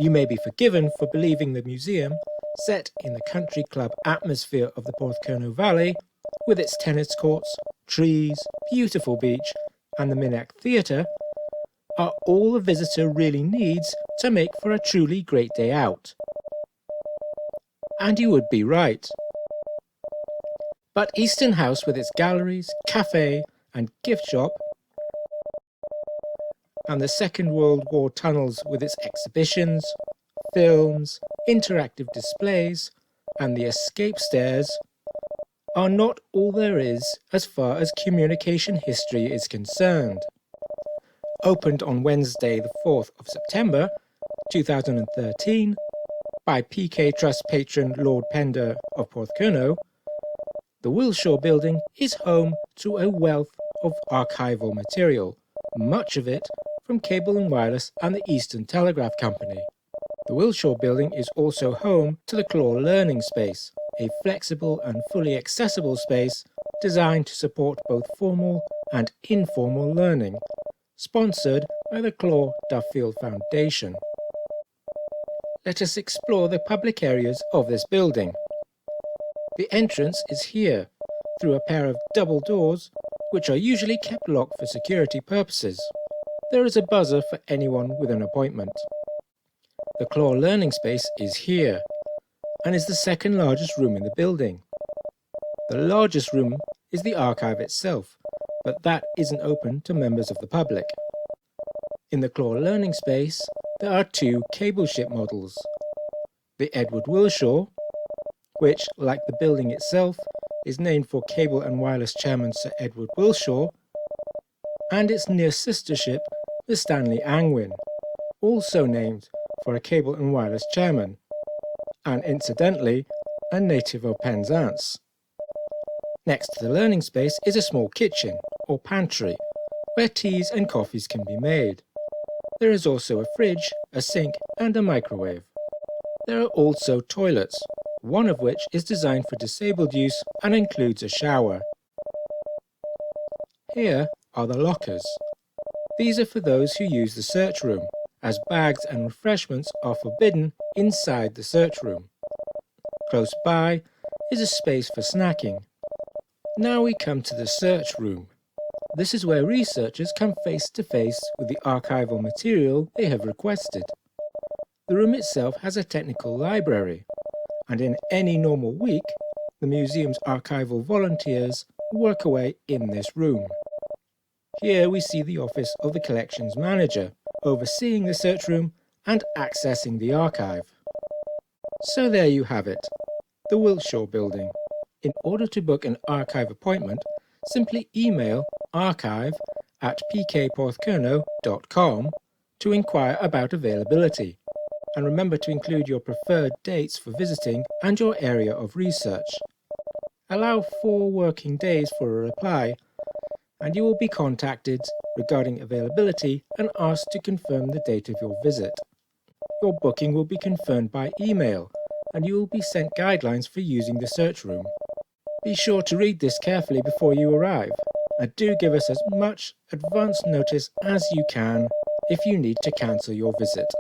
You may be forgiven for believing the museum, set in the country club atmosphere of the Porthcurno Valley, with its tennis courts, trees, beautiful beach, and the Minack Theatre, are all a visitor really needs to make for a truly great day out. And you would be right. But Easton House, with its galleries, cafe, and gift shop, and the Second World War tunnels with its exhibitions, films, interactive displays, and the escape stairs, are not all there is as far as communication history is concerned. Opened on Wednesday the 4th of September 2013 by PK Trust patron Lord Pender of Porthcurno, the Wilshaw Building is home to a wealth of archival material, much of it from Cable and Wireless and the Eastern Telegraph Company. The Wilshaw Building is also home to the Clore Learning Space, a flexible and fully accessible space designed to support both formal and informal learning, sponsored by the Clore Duffield Foundation. Let us explore the public areas of this building. The entrance is here, through a pair of double doors, which are usually kept locked for security purposes. There is a buzzer for anyone with an appointment. The Clore Learning Space is here, and is the second largest room in the building. The largest room is the archive itself, but that isn't open to members of the public. In the Clore Learning Space, there are two cable ship models. The Edward Wilshaw, which, like the building itself, is named for Cable and Wireless Chairman Sir Edward Wilshaw, and its near sister ship, the Stanley Angwin, also named for a Cable and Wireless Chairman, and incidentally, a native of Penzance. Next to the learning space is a small kitchen, or pantry, where teas and coffees can be made. There is also a fridge, a sink, and a microwave. There are also toilets, one of which is designed for disabled use and includes a shower. Here are the lockers. These are for those who use the search room, as bags and refreshments are forbidden inside the search room. Close by is a space for snacking. Now we come to the search room. This is where researchers come face to face with the archival material they have requested. The room itself has a technical library, and in any normal week, the museum's archival volunteers work away in this room. Here we see the office of the collections manager, overseeing the search room and accessing the archive. So there you have it, the Wilshaw Building. In order to book an archive appointment, simply email archive@pkporthcurno.com to inquire about availability. And remember to include your preferred dates for visiting and your area of research. Allow 4 working days for a reply, and you will be contacted regarding availability and asked to confirm the date of your visit. Your booking will be confirmed by email, and you will be sent guidelines for using the search room. Be sure to read this carefully before you arrive, and do give us as much advance notice as you can if you need to cancel your visit.